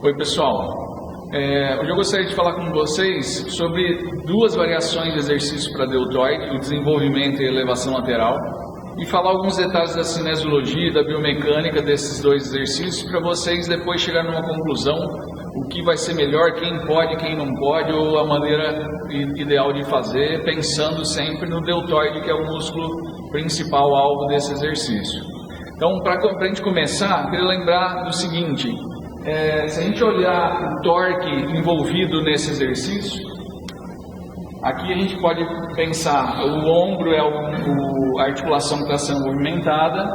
Oi pessoal, hoje eu gostaria de falar com vocês sobre duas variações de exercício para deltoide, o desenvolvimento e a elevação lateral, e falar alguns detalhes da cinesiologia e da biomecânica desses dois exercícios para vocês depois chegarem numa conclusão, o que vai ser melhor, quem pode, quem não pode, ou a maneira ideal de fazer, pensando sempre no deltoide, que é o músculo principal alvo desse exercício. Então, para a gente começar, eu queria lembrar do seguinte: se a gente olhar o torque envolvido nesse exercício, aqui a gente pode pensar, o ombro é a articulação que está sendo movimentada,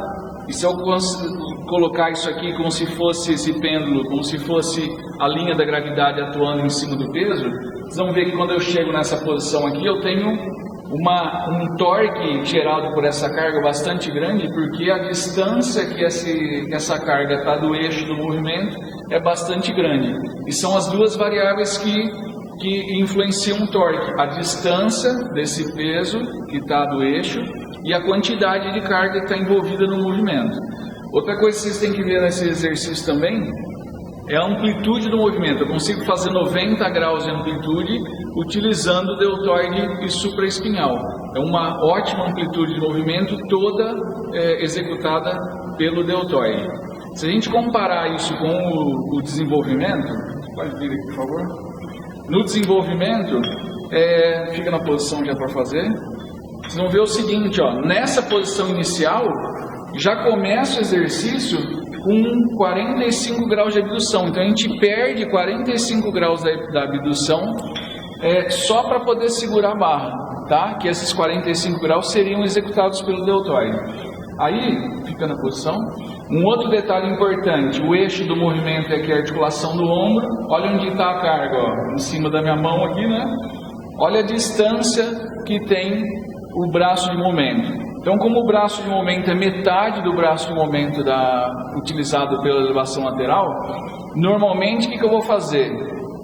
e se eu colocar isso aqui como se fosse esse pêndulo, como se fosse a linha da gravidade atuando em cima do peso, vocês vão ver que quando eu chego nessa posição aqui, eu tenho um torque gerado por essa carga bastante grande, porque a distância que essa carga está do eixo do movimento é bastante grande. E são as duas variáveis que influenciam o torque: a distância desse peso que está do eixo e a quantidade de carga que está envolvida no movimento. Outra coisa que vocês têm que ver nesse exercício também é a amplitude do movimento. Eu consigo fazer 90 graus de amplitude utilizando o deltoide e supraespinhal. É uma ótima amplitude de movimento, toda executada pelo deltoide. Se a gente comparar isso com o desenvolvimento, pode vir aqui por favor. No desenvolvimento, fica na posição já para fazer. Vocês vão ver o seguinte, ó, nessa posição inicial, já começa o exercício com 45 graus de abdução. Então a gente perde 45 graus da abdução só para poder segurar a barra, tá? Que esses 45 graus seriam executados pelo deltoide. Aí, fica na posição. Um outro detalhe importante: o eixo do movimento é aqui a articulação do ombro. Olha onde está a carga, ó, em cima da minha mão aqui, né? Olha a distância que tem o braço de momento. Então, como o braço de momento é metade do braço de momento utilizado pela elevação lateral, normalmente o que eu vou fazer?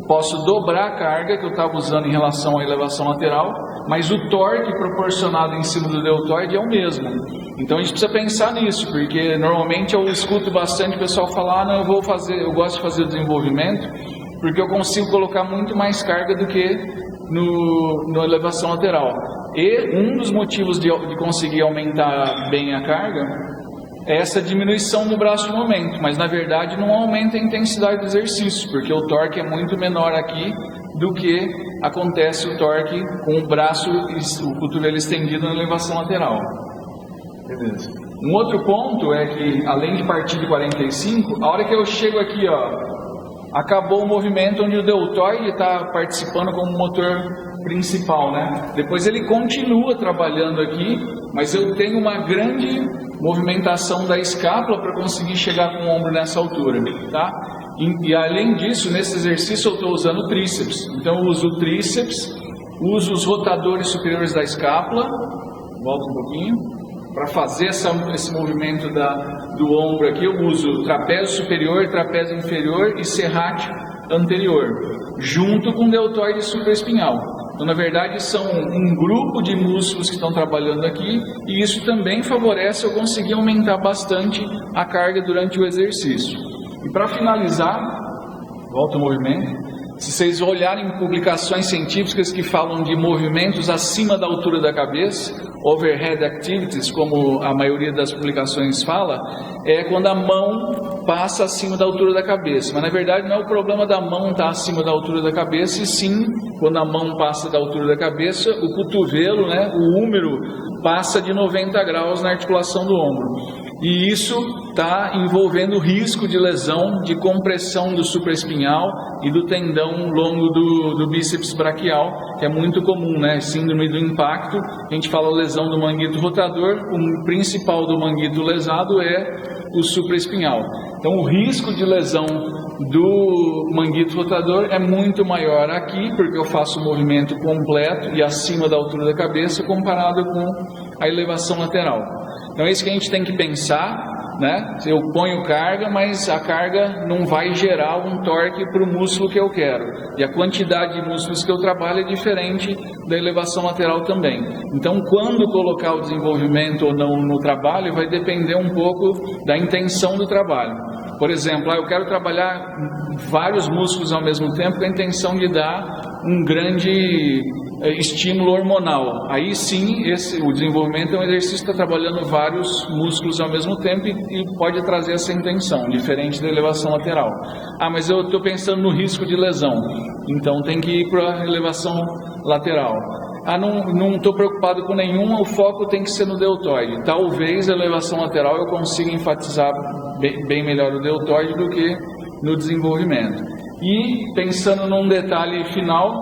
Posso dobrar a carga que eu estava usando em relação à elevação lateral, mas o torque proporcionado em cima do deltoide é o mesmo. Então a gente precisa pensar nisso, porque normalmente eu escuto bastante o pessoal falar: não, eu gosto de fazer o desenvolvimento, porque eu consigo colocar muito mais carga do que na elevação lateral. E um dos motivos de conseguir aumentar bem a carga é essa diminuição do braço de momento, mas na verdade não aumenta a intensidade do exercício, porque o torque é muito menor aqui do que acontece o torque com o braço e o cotovelo estendido na elevação lateral. Beleza. Um outro ponto é que, além de partir de 45, a hora que eu chego aqui, ó, acabou o movimento onde o deltoide está participando como motor principal, né? Depois ele continua trabalhando aqui, mas eu tenho uma grande movimentação da escápula para conseguir chegar com o ombro nessa altura, tá? E além disso, nesse exercício eu estou usando o tríceps. Então eu uso o tríceps, uso os rotadores superiores da escápula, volta um pouquinho, para fazer esse movimento do ombro aqui. Eu uso trapézio superior, trapézio inferior e serrátil anterior, junto com o deltoide supraespinhal. Então, na verdade, são um grupo de músculos que estão trabalhando aqui, e isso também favorece eu conseguir aumentar bastante a carga durante o exercício. E para finalizar, volta o movimento. Se vocês olharem publicações científicas que falam de movimentos acima da altura da cabeça, overhead activities, como a maioria das publicações fala, é quando a mão passa acima da altura da cabeça. Mas na verdade não é o problema da mão estar acima da altura da cabeça, e sim, quando a mão passa da altura da cabeça, o cotovelo, né, o húmero, passa de 90 graus na articulação do ombro. E isso está envolvendo risco de lesão, de compressão do supraespinhal e do tendão longo do bíceps braquial, que é muito comum, né? Síndrome do impacto. A gente fala lesão do manguito rotador, o principal do manguito lesado é o supraespinhal. Então o risco de lesão do manguito rotador é muito maior aqui, porque eu faço o movimento completo e acima da altura da cabeça, comparado com a elevação lateral. Então é isso que a gente tem que pensar, né? Eu ponho carga, mas a carga não vai gerar um torque para o músculo que eu quero. E a quantidade de músculos que eu trabalho é diferente da elevação lateral também. Então, quando colocar o desenvolvimento ou não no trabalho, vai depender um pouco da intenção do trabalho. Por exemplo, eu quero trabalhar vários músculos ao mesmo tempo com a intenção de dar um grande estímulo hormonal. Aí sim, o desenvolvimento é um exercício que está trabalhando vários músculos ao mesmo tempo e pode trazer essa intenção, diferente da elevação lateral. Mas eu estou pensando no risco de lesão, então tem que ir para a elevação lateral. Não estou preocupado com nenhuma, o foco tem que ser no deltoide. Talvez a elevação lateral eu consiga enfatizar bem melhor o deltoide do que no desenvolvimento. E pensando num detalhe final,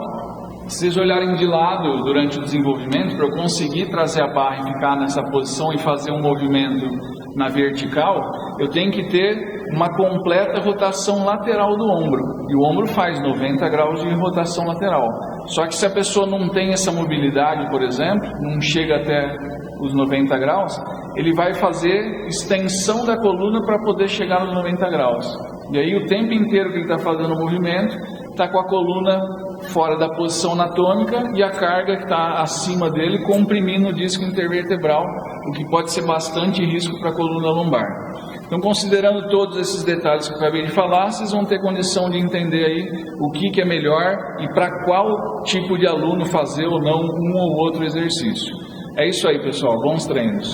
se vocês olharem de lado durante o desenvolvimento, para eu conseguir trazer a barra e ficar nessa posição e fazer um movimento na vertical, eu tenho que ter uma completa rotação lateral do ombro. E o ombro faz 90 graus de rotação lateral. Só que se a pessoa não tem essa mobilidade, por exemplo, não chega até os 90 graus, ele vai fazer extensão da coluna para poder chegar nos 90 graus. E aí o tempo inteiro que ele está fazendo o movimento, está com a coluna fora da posição anatômica e a carga que está acima dele comprimindo o disco intervertebral, o que pode ser bastante risco para a coluna lombar. Então, considerando todos esses detalhes que eu acabei de falar, vocês vão ter condição de entender aí o que é melhor e para qual tipo de aluno fazer ou não um ou outro exercício. É isso aí, pessoal. Bons treinos.